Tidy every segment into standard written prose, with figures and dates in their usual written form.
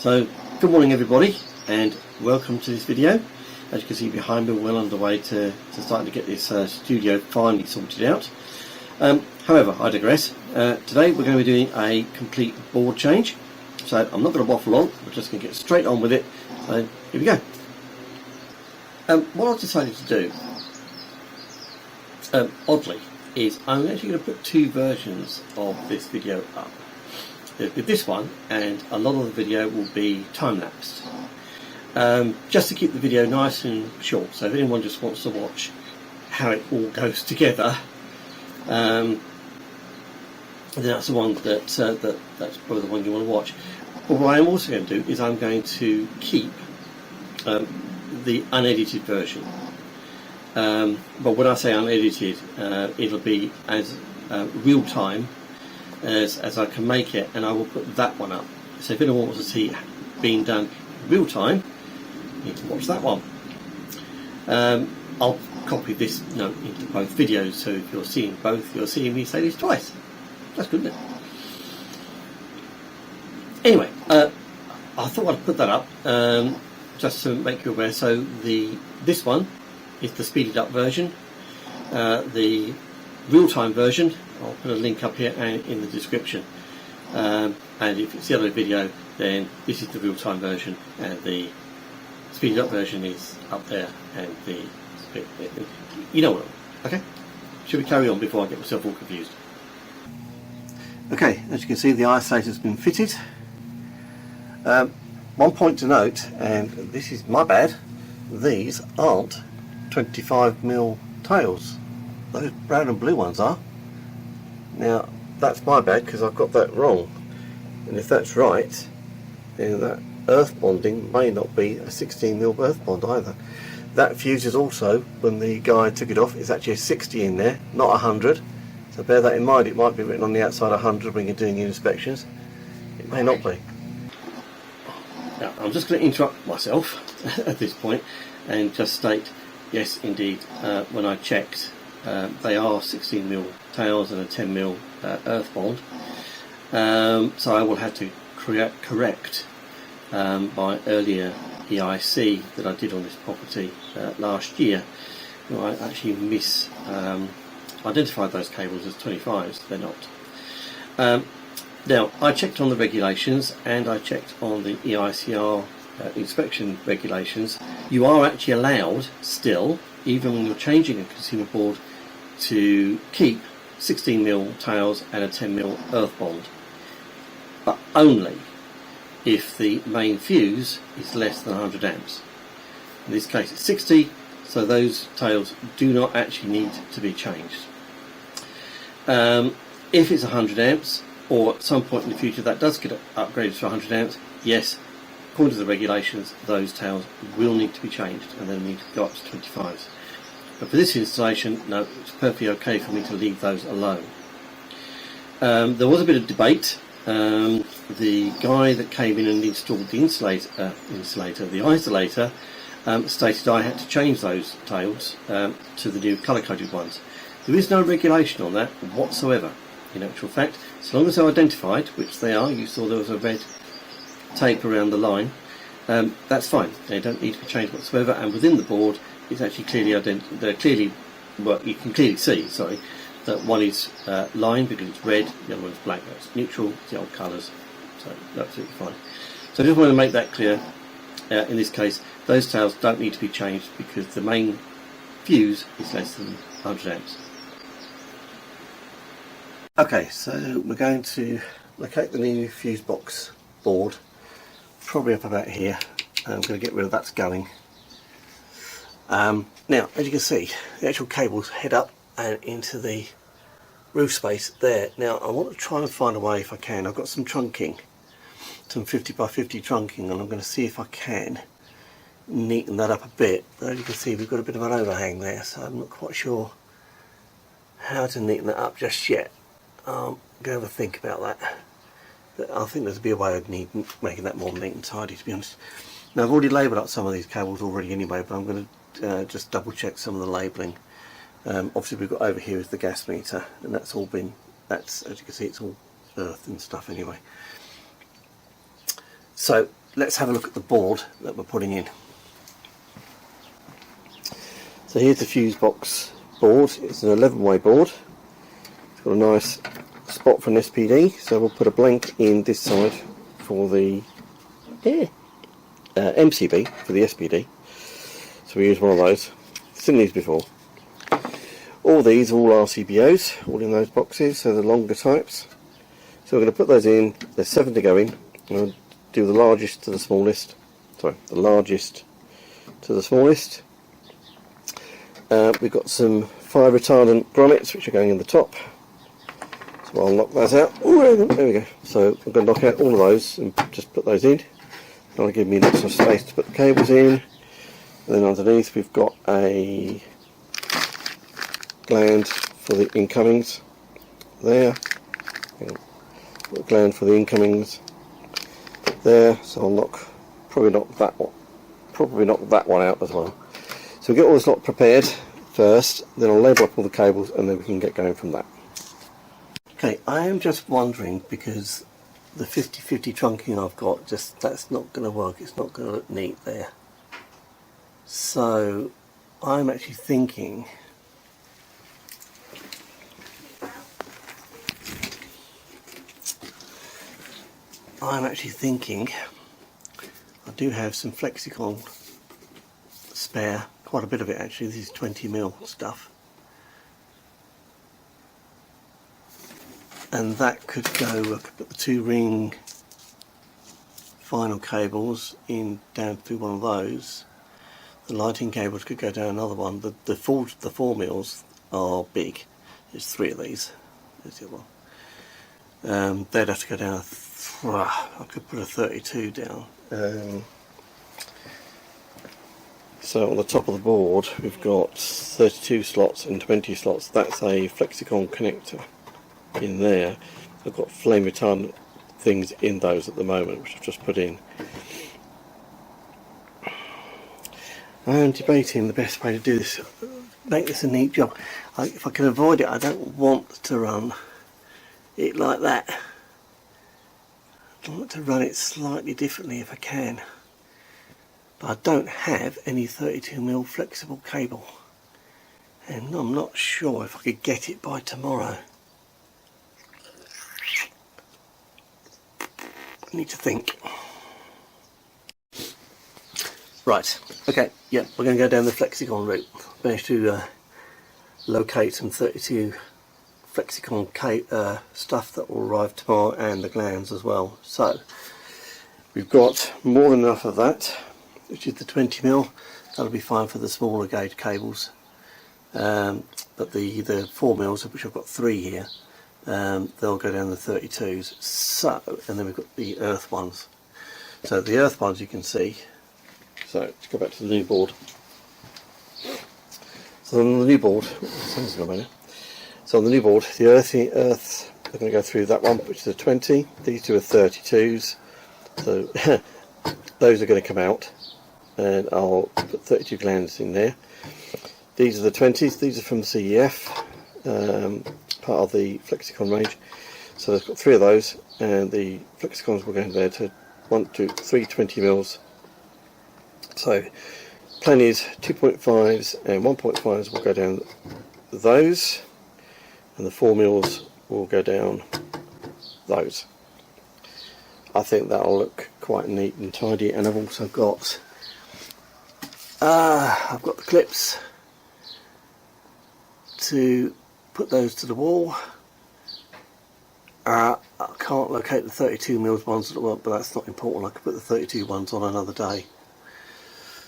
So, good morning everybody, and welcome to this video. As you can see behind me, we're well underway to starting to get this studio finally sorted out. However, I digress. Today we're going to be doing a complete board change. So I'm not going to waffle on, we're just going to get straight on with it. So here we go. What I've decided to do, oddly, is I'm actually going to put two versions of this video up. There'll be this one, and a lot of the video will be time-lapsed. Just to keep the video nice and short, so if anyone just wants to watch how it all goes together, then that's the one that's probably the one you want to watch. But what I'm also going to do is I'm going to keep the unedited version. But when I say unedited, it'll be as real time as I can make it, and I will put that one up. So if anyone wants to see it being done in real time, you need to watch that one. I'll copy this note into both videos, so if you're seeing both, you're seeing me say this twice. That's good, isn't it? Anyway, I thought I'd put that up just to make you aware. So this one is the speeded up version. The real-time version, I'll put a link up here and in the description. And if it's the other video, then this is the real-time version, and the speeded up version is up there, and you know what. Okay, should we carry on before I get myself all confused? Okay, as you can see, the isolator has been fitted. One point to note, and this is my bad, these aren't 25mm tails. Those brown and blue ones are. Now that's my bad because I've got that wrong, and if that's right, then that earth bonding may not be a 16mm earth bond either. That fuse is also, when the guy took it off, it's actually a 60 in there, not 100. So bear that in mind. It might be written on the outside 100 when you're doing your inspections. It may not be. Now I'm just going to interrupt myself at this point and just state, yes indeed, when I checked, they are 16mm tails and a 10mm earth bond. So I will have to correct my earlier EIC that I did on this property last year. I actually identified those cables as 25s, they're not. Now I checked on the regulations, and I checked on the EICR inspection regulations. You are actually allowed still, even when you're changing a consumer board, to keep 16mm tails and a 10mm earth bond, but only if the main fuse is less than 100 amps. In this case it's 60, so those tails do not actually need to be changed. If it's 100 amps, or at some point in the future that does get upgraded to 100 amps, yes, according to the regulations, those tails will need to be changed, and then need to go up to 25s. But for this installation, no, it's perfectly okay for me to leave those alone. There was a bit of debate. The guy that came in and installed the the isolator, stated I had to change those tails to the new colour-coded ones. There is no regulation on that whatsoever. In actual fact, as long as they're identified, which they are, you saw there was a red tape around the line, that's fine. They don't need to be changed whatsoever, and within the board it's actually clearly well, you can clearly see, sorry, that one is lined because it's red, the other one's black. That's neutral, it's the old colours, so absolutely fine. So I just want to make that clear. In this case, those tails don't need to be changed because the main fuse is less than 100 amps. Okay, so we're going to locate the new Fusebox board, probably up about here. I'm going to get rid of that's going. Now, as you can see, the actual cables head up and into the roof space there. Now, I want to try and find a way, if I can. I've got some trunking, some 50x50 trunking, and I'm going to see if I can neaten that up a bit. But as you can see, we've got a bit of an overhang there, so I'm not quite sure how to neaten that up just yet. I'm going to have a think about that. But I think there's be a way of making that more neat and tidy, to be honest. Now, I've already labelled up some of these cables already anyway, but I'm going to just double check some of the labelling. Obviously we've got over here is the gas meter, and that's all been, as you can see, it's all earth and stuff anyway. So let's have a look at the board that we're putting in. So here's the Fusebox board. It's an 11-way board. It's got a nice spot for an SPD, so we'll put a blank in this side for the MCB for the SPD. So we use one of those. Seen these before. All these are all RCBOs, all in those boxes, so the longer types. So we're going to put those in. There's 7 to go in. We'll do the largest to the smallest. Sorry, the largest to the smallest. We've got some fire retardant grommets which are going in the top. So I'll knock those out. Ooh, there we go. So I'm going to knock out all of those and just put those in. That'll give me lots of space to put the cables in. And then underneath we've got a gland for the incomings there. Put a gland for the incomings there. So I'll probably knock that one out as well. So we'll get all this lot prepared first, then I'll label up all the cables and then we can get going from that. Okay, I am just wondering, because the 50-50 trunking I've got, that's not going to work, it's not going to look neat there. So I'm actually thinking I do have some Flexicon spare, quite a bit of it actually. This is 20mm stuff, and that could go, I could put the 2-ring final cables in down through one of those. The lighting cables could go down another one. The 4mm are big. There's 3 of these. There's the other one. They'd have to go down. I could put a 32 down. So on the top of the board we've got 32 slots and 20 slots. That's a Flexicon connector in there. I've got flame retardant things in those at the moment, which I've just put in. I am debating the best way to do this, make this a neat job. If I can avoid it, I don't want to run it like that. I want to run it slightly differently if I can. But I don't have any 32mm flexible cable, and I'm not sure if I could get it by tomorrow. I need to think. Right, okay, yeah, we're going to go down the Flexicon route. Managed to locate some 32 Flexicon stuff that will arrive tomorrow, and the glands as well. So we've got more than enough of that, which is the 20mm. That'll be fine for the smaller gauge cables. But the 4mm, which I've got 3 here, they'll go down the 32s. So, and then we've got the earth ones. So the earth ones you can see. So let's go back to the new board. So on the new board, so on the new board, the earth, they're going to go through that one, which is a 20. These two are 32s. So those are going to come out, and I'll put 32 glands in there. These are the 20s. These are from CEF, part of the Flexicon range. So I've got 3 of those, and the Flexicons will go in there to 1, 2, 3 20mm. So plan is 2.5s and 1.5s will go down those, and the 4mm will go down those. I think that'll look quite neat and tidy, and I've also got the clips to put those to the wall. I can't locate the 32mm ones at the moment, but that's not important. I could put the 32 ones on another day.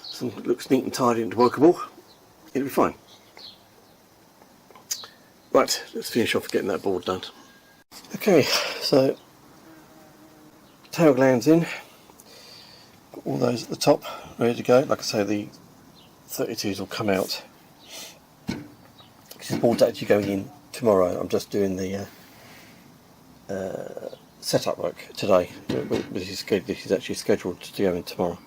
So it looks neat and tidy and workable. It'll be fine. Right, let's finish off getting that board done. Okay, so tail glands in. Got all those at the top ready to go. Like I say, the 32s will come out. This board's actually going in tomorrow. I'm just doing the setup work today. This is actually scheduled to go in tomorrow.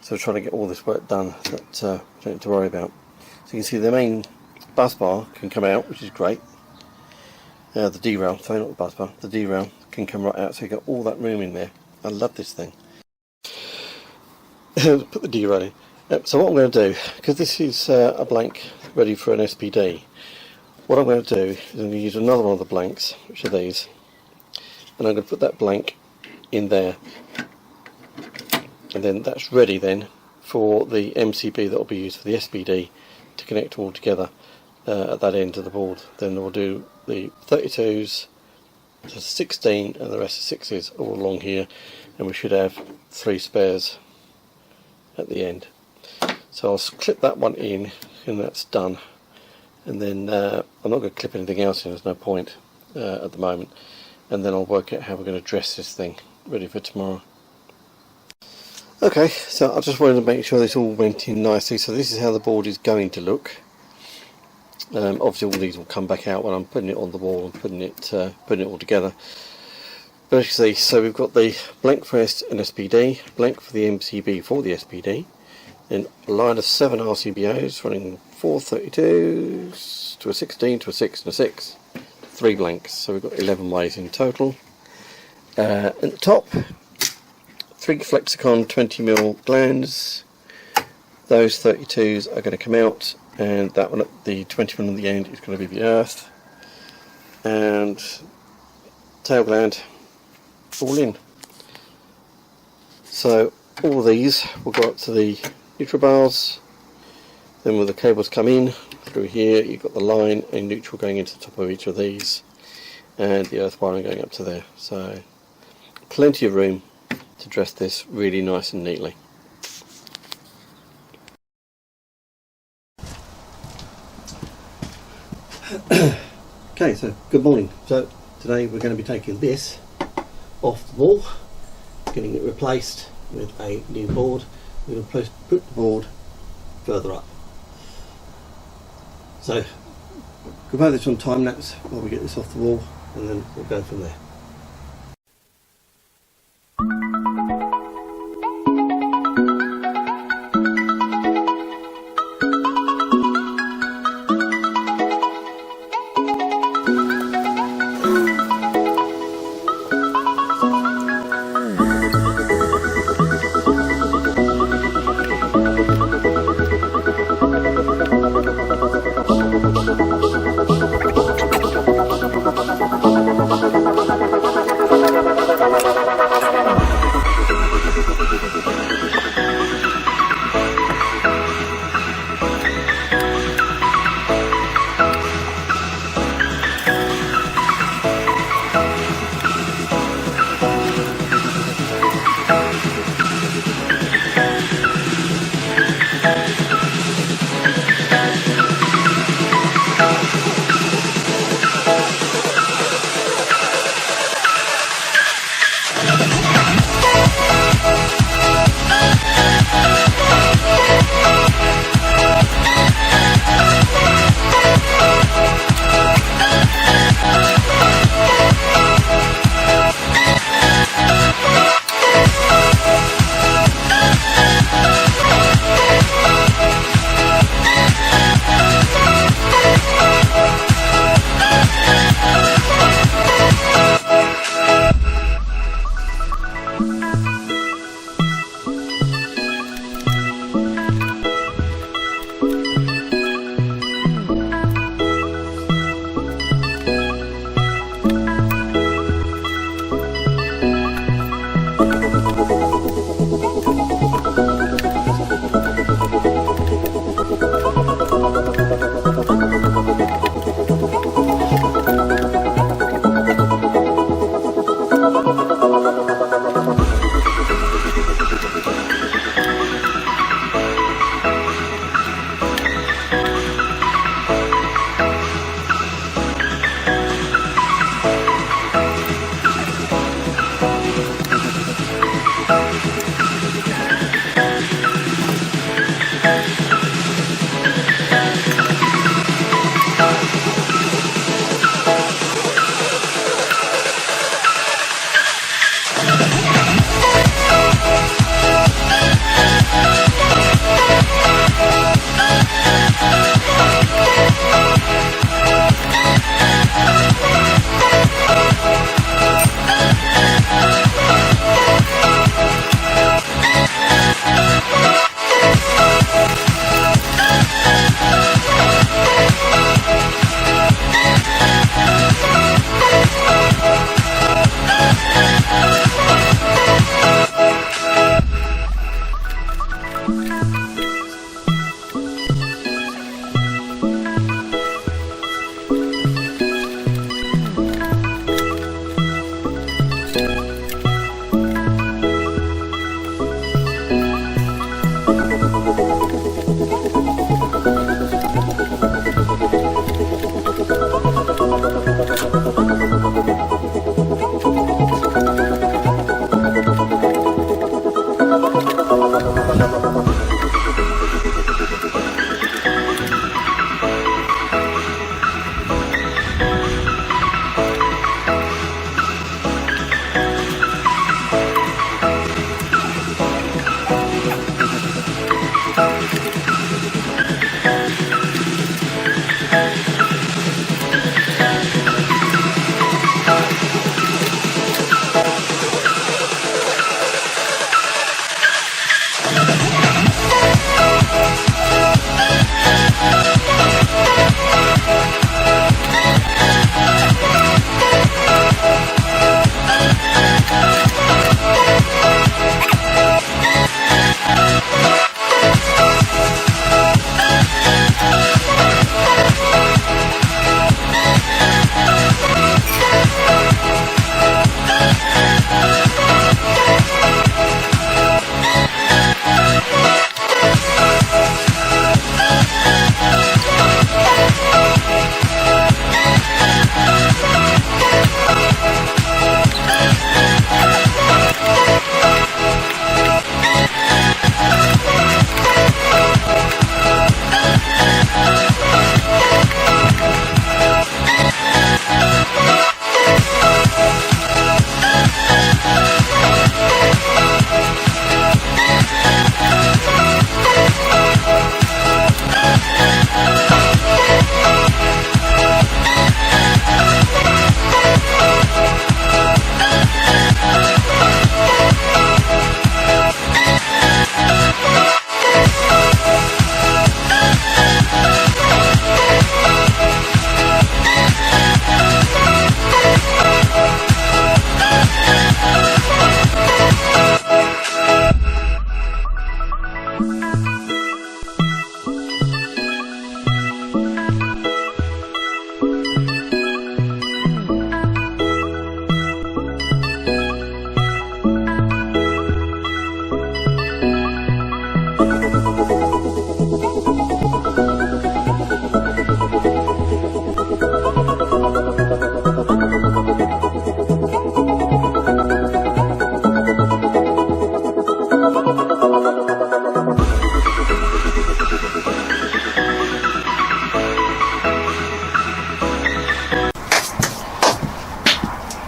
So we're trying to get all this work done that we don't need to worry about. So you can see the main bus bar can come out, which is great. The D-rail, sorry, not the bus bar, the D-rail can come right out, so you've got all that room in there. I love this thing. put the D-rod in. So what I'm going to do, because this is a blank ready for an SPD, what I'm going to do is I'm going to use another one of the blanks, which are these, and I'm going to put that blank in there, and then that's ready then for the MCB that will be used for the SPD to connect all together at that end of the board. Then we'll do the 32s, the 16 and the rest of 6s all along here, and we should have 3 spares at the end. So I'll clip that one in and that's done, and then I'm not going to clip anything else in, there's no point at the moment, and then I'll work out how we're going to dress this thing ready for tomorrow. Okay, so I just wanted to make sure this all went in nicely. So this is how the board is going to look. Obviously all these will come back out when I'm putting it on the wall and putting it all together. But as you see, so we've got the blank for an SPD, blank for the MCB for the SPD, then a line of 7 RCBOs running 4 32s to a 16 to a 6 and a 6, 3 blanks, so we've got 11 ways in total. At the top, 3 Flexicon 20mm glands. Those 32s are going to come out, and that one at the 20mm on the end is going to be the earth, and tail gland all in. So all of these will go up to the neutral bars, then when the cables come in through here, you've got the line and neutral going into the top of each of these, and the earth wiring going up to there. So plenty of room to dress this really nice and neatly. Okay, so good morning. So today we're going to be taking this off the wall, getting it replaced with a new board. We're going to put the board further up. So we'll play this on time lapse while we get this off the wall, and then we'll go from there.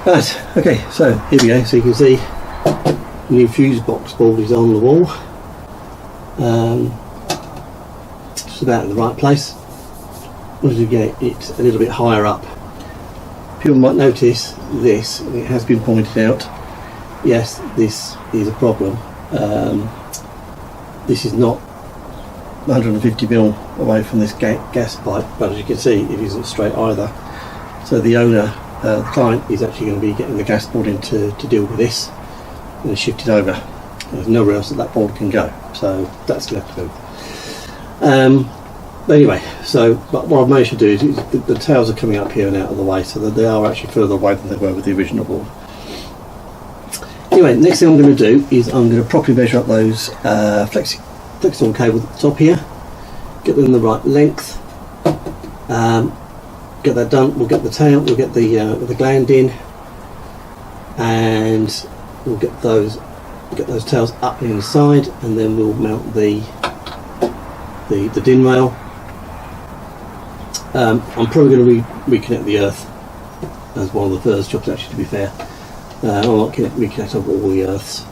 Right, okay, so here we go. So you can see the new Fusebox board is on the wall. Just about in the right place. As you get it a little bit higher up. People might notice this, it has been pointed out. Yes, this is a problem. This is not 150mm away from this gas pipe, but as you can see, it isn't straight either. So the owner, the client, is actually going to be getting the gas board in to deal with this and shift it over. There's nowhere else that board can go, so that's going to have to go. But anyway, so but what I've managed to do is the tails are coming up here and out of the way, so that they are actually further away than they were with the original board. Anyway, next thing I'm going to do is I'm going to properly measure up those flexible cables at the top here, get them the right length, get that done. We'll get the tail, we'll get the gland in, and we'll get those tails up the inside, and then we'll mount the DIN rail. I'm probably going to reconnect the earth as one of the first jobs, actually, to be fair. I'll reconnect all the earths,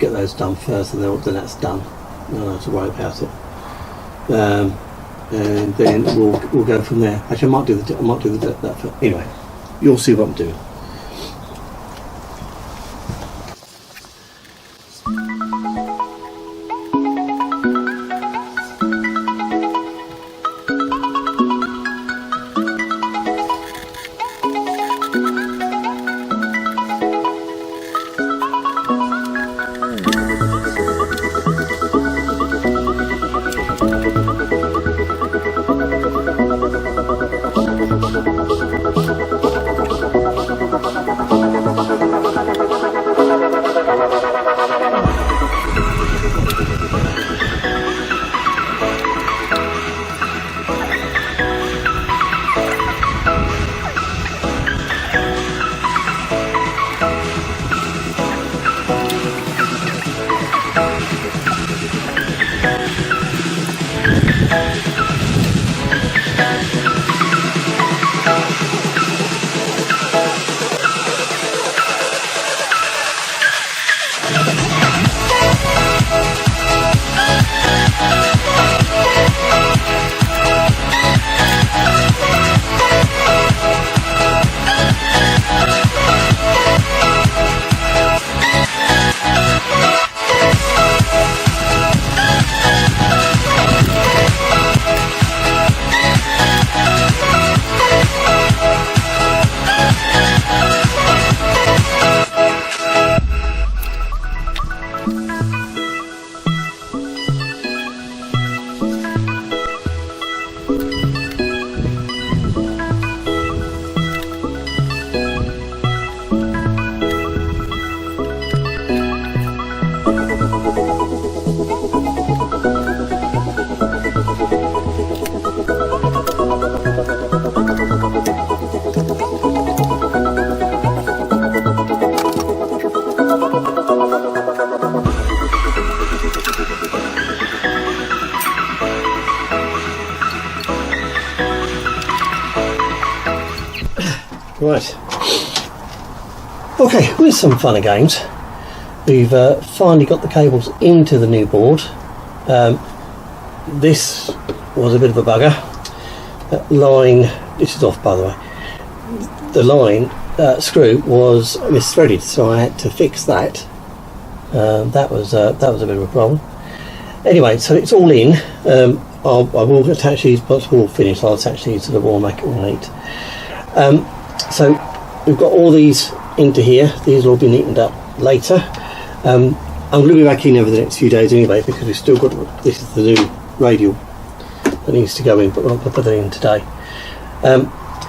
get those done first, and then that's done. I don't have to worry about it. And then we'll go from there. Actually, I might do that first. Anyway, you'll see what I'm doing. Right. Okay, with some fun and games, we've finally got the cables into the new board. This was a bit of a bugger. That line, this is off by the way, the line screw was misthreaded, so I had to fix that. That was a bit of a problem. Anyway, so it's all in. I will attach these, once we're all finished, I'll attach these to the wall, make it all neat. So we've got all these into here. These will all be neatened up later. I'm going to be back in over the next few days anyway, because we've still got, this is the new radial that needs to go in, but we're not going to put that in today.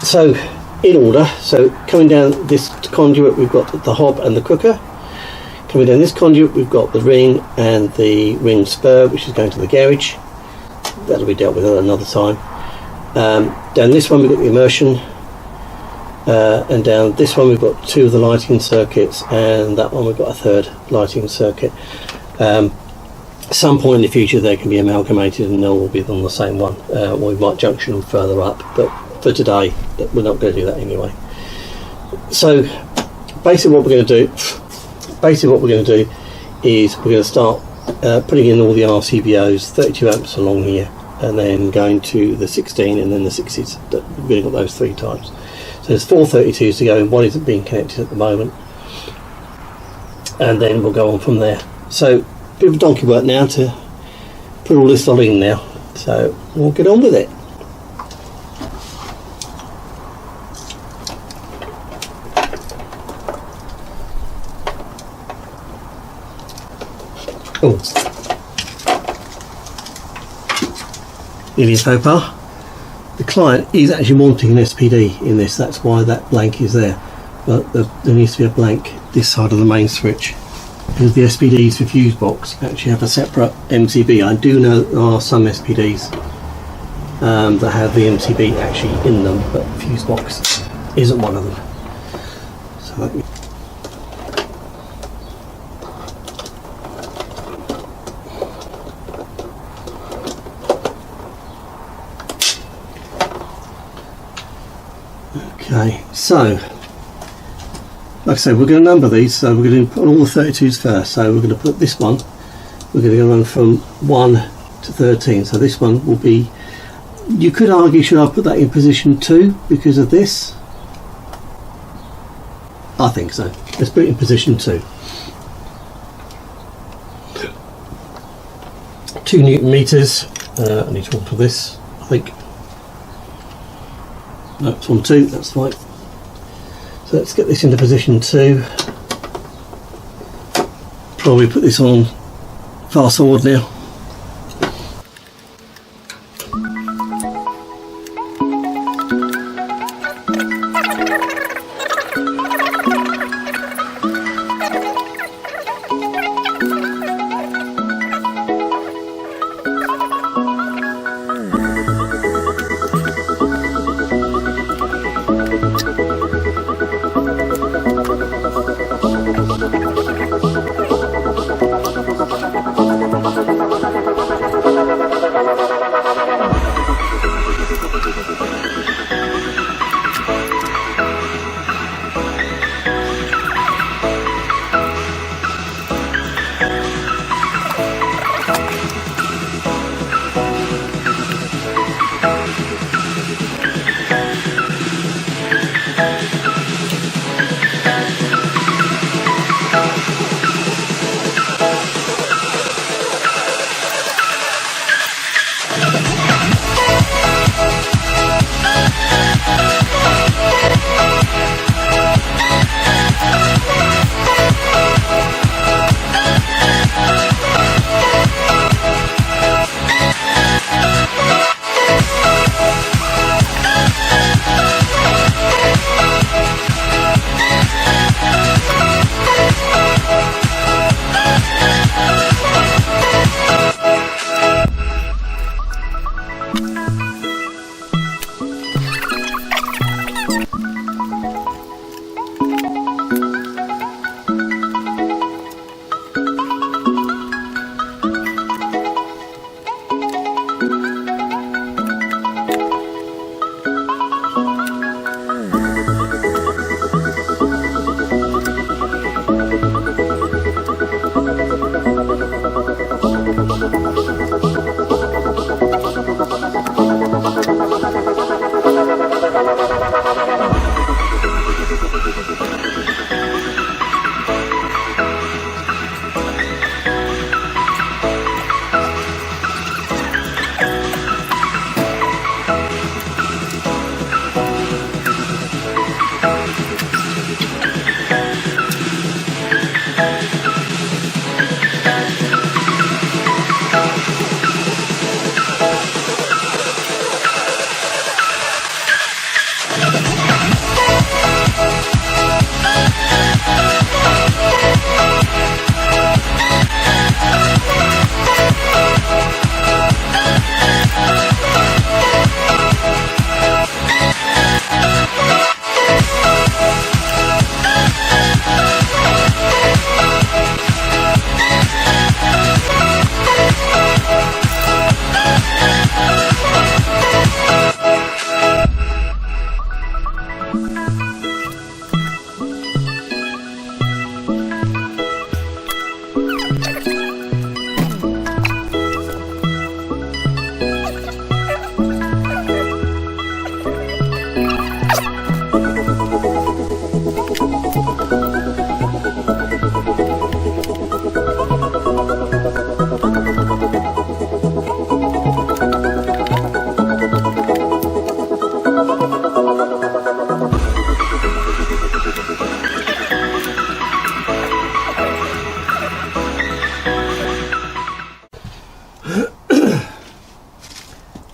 So in order, so coming down this conduit we've got the hob and the cooker. Coming down this conduit we've got the ring and the ring spur, which is going to the garage. That'll be dealt with at another time. Down this one we've got the immersion, and down this one we've got two of the lighting circuits, and that one we've got a third lighting circuit. Some point in the future they can be amalgamated and they'll all be on the same one, or we might junction them further up, but for today we're not going to do that anyway. So basically what we're going to do is we're going to start putting in all the RCBOs, 32 amps along here, and then going to the 16 and then the 60s. We've really got those 3 types. So there's 4 32s to go, and one isn't being connected at the moment, and then we'll go on from there. So a bit of donkey work now to put all this all in now, so we'll get on with it. Oh, nearly so far. The client is actually wanting an SPD in this, that's why that blank is there, but there needs to be a blank this side of the main switch, because the SPDs for Fusebox actually have a separate MCB. I do know that there are some SPDs that have the MCB actually in them, but Fusebox isn't one of them. So let me Okay, so like I said, we're going to number these, so we're going to put all the 32s first. So we're going to put this one, we're going to run from 1 to 13, so this one will be, you could argue, should I put that in position 2 because of this? I think so. Let's put it in position 2. 2 Newton meters. I need to alter this, I think. No, it's on 2, that's fine. So let's get this into position 2. Probably put this on fast forward now.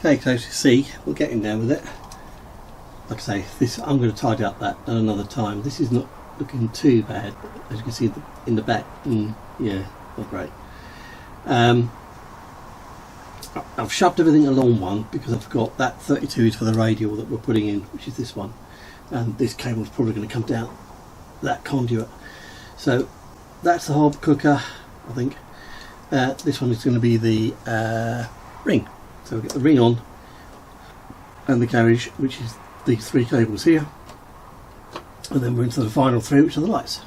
Okay, so as you see, we're getting there with it. Like I say, this I'm going to tidy up that at another time. This is not looking too bad, as you can see in the back. Yeah, not great. I've shoved everything along one because I've got that 32 is for the radial that we're putting in, which is this one, and this cable's probably going to come down that conduit. So that's the hob cooker, I think. This one is going to be the ring. So we've got the ring on and the carriage, which is these 3 cables here, and then we're into the final 3, which are the lights.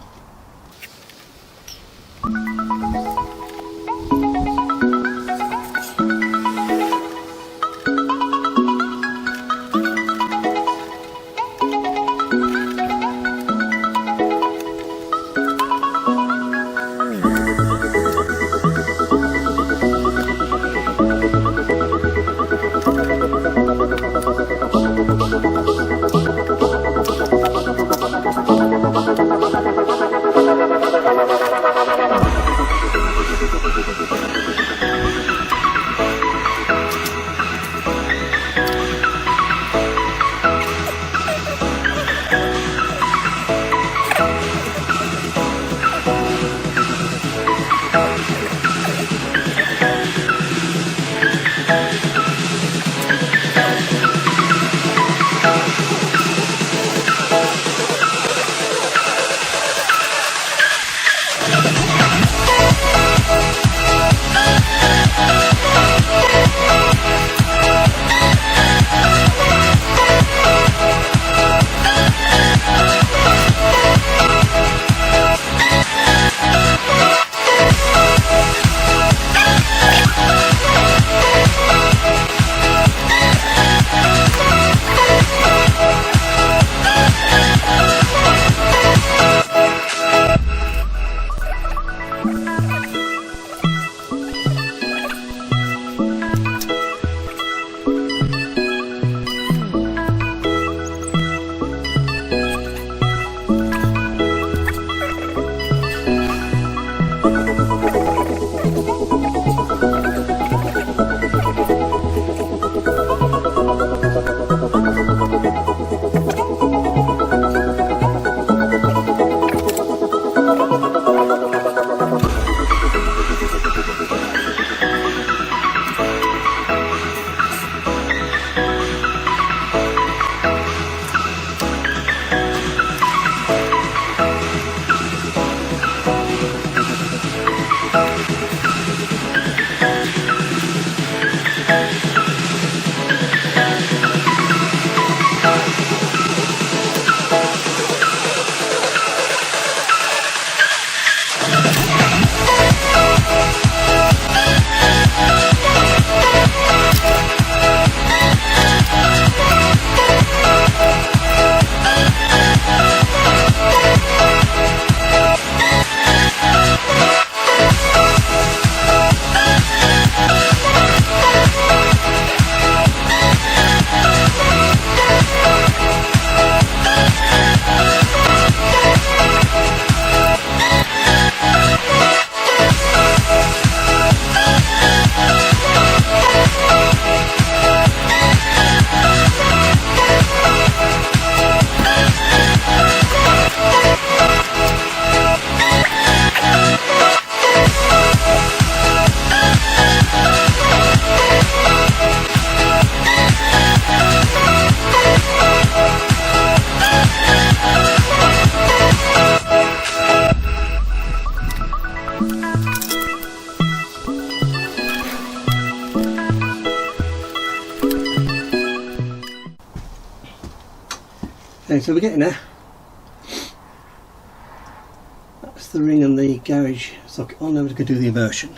Okay, so we're getting there. That's the ring and the garage socket on. Now we're going to do the immersion.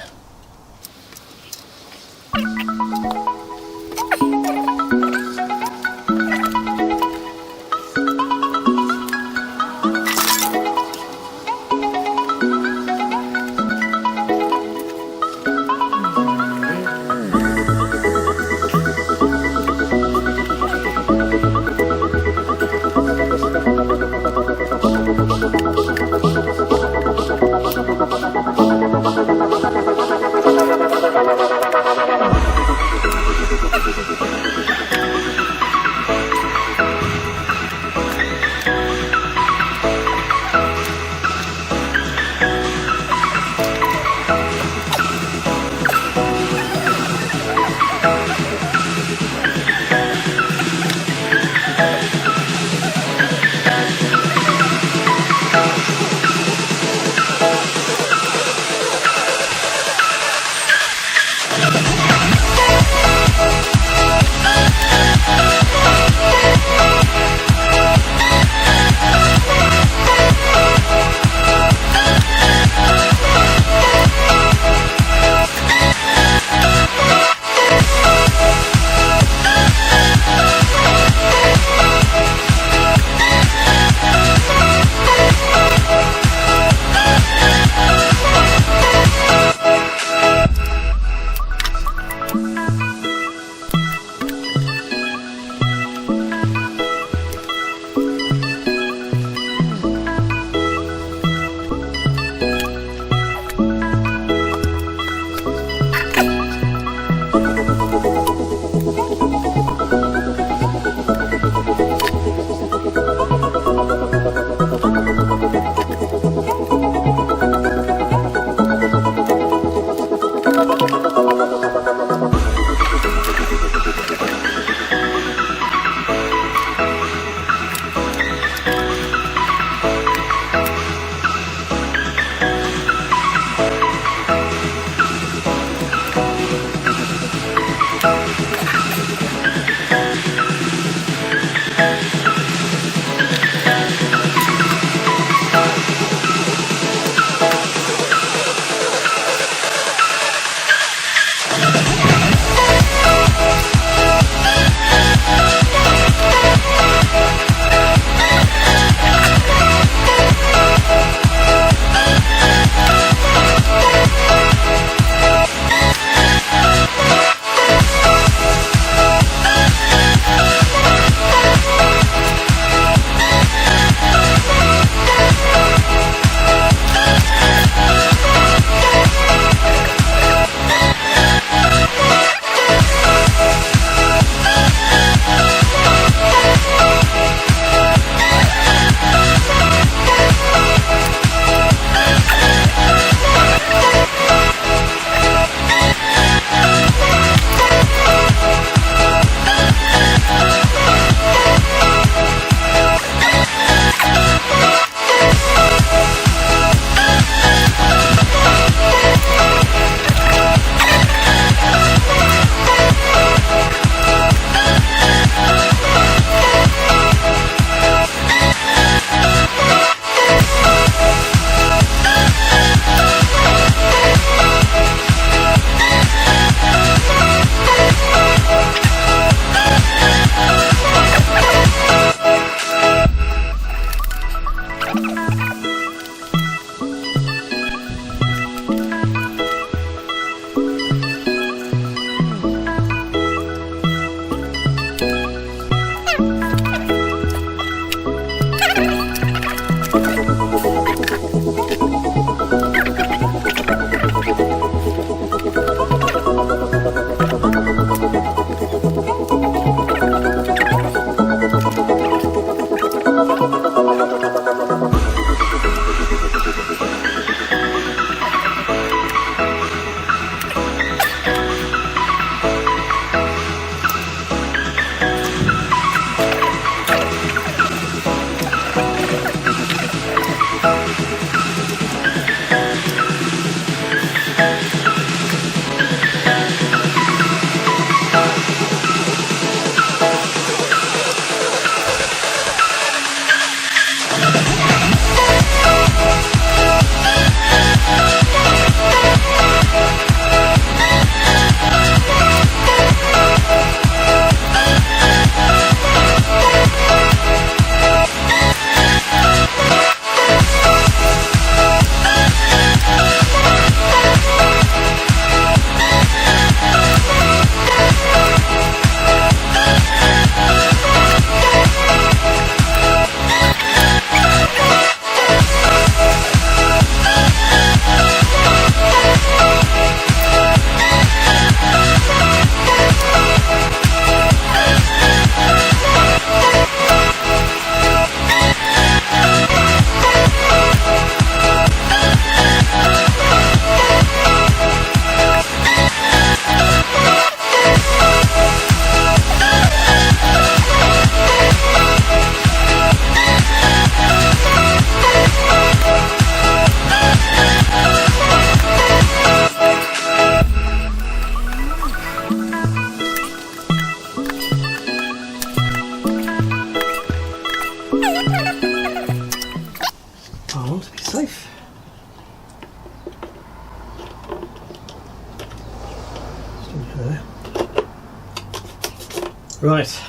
Right,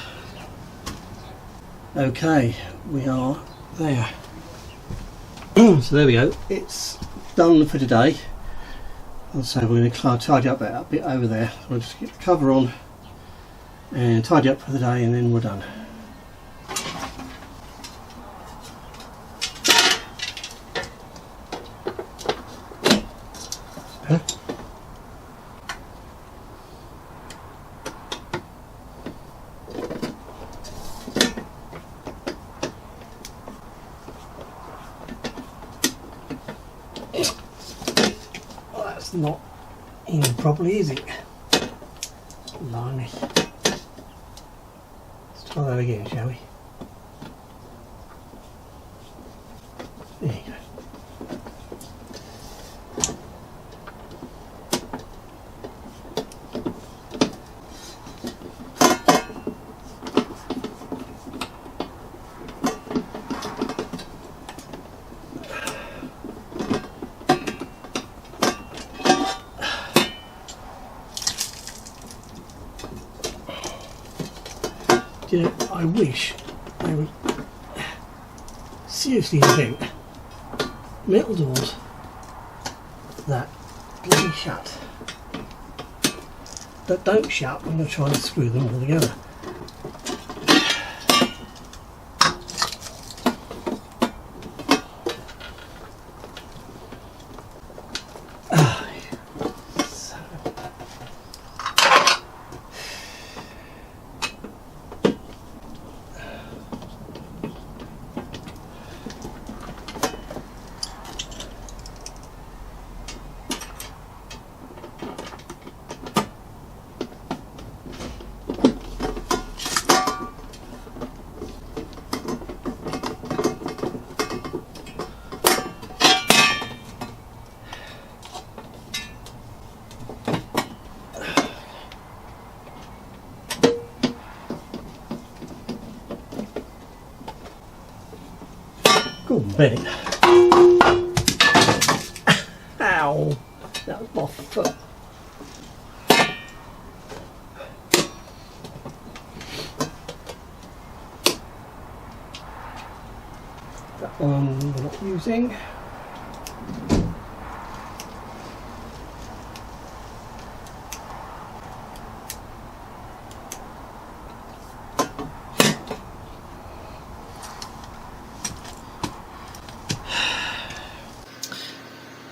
okay, we are there. So there we go, it's done for today. So we're going to tidy up that bit over there. We'll just get the cover on and tidy up for the day, and then we're done. Huh? Not in properly, is it? Blimey. Let's try that again, shall we? There you go. You know, I wish they would seriously invent metal doors that bloody shut, that don't shut when you're trying to screw them all together. Go on, Bennett. Ow! That was my foot. That one we're not using.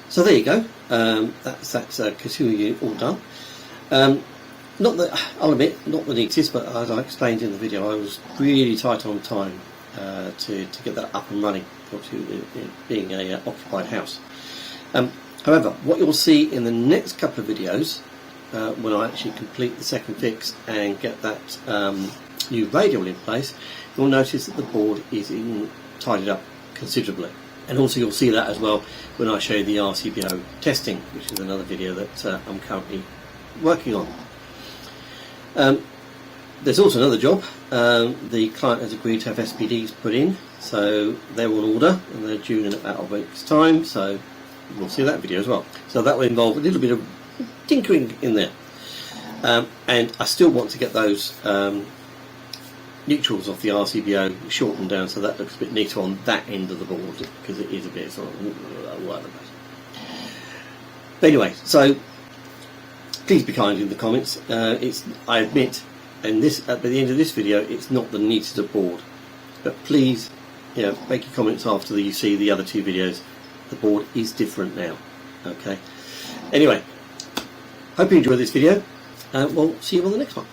So there you go. That's consumer unit all done. Not that I'll admit, not that it exists, but as I explained in the video, I was really tight on time to get that up and running, obviously it being a occupied house. However, what you'll see in the next couple of videos, when I actually complete the second fix and get that new radial in place, you'll notice that the board is tidied up considerably. And also you'll see that as well when I show you the RCBO testing, which is another video that I'm currently working on. There's also another job. The client has agreed to have SPDs put in, so they're on order and they're due in about a week's time, so we'll see that video as well. So that will involve a little bit of tinkering in there. And I still want to get those neutrals off the RCBO shortened down so that looks a bit neater on that end of the board, because it is a bit sort of whatever. But anyway, so please be kind in the comments. I admit, and this at the end of this video, it's not the neatest of board, but please, make your comments after you see the other two videos. The board is different now. Okay. Anyway, hope you enjoyed this video, and we'll see you on the next one.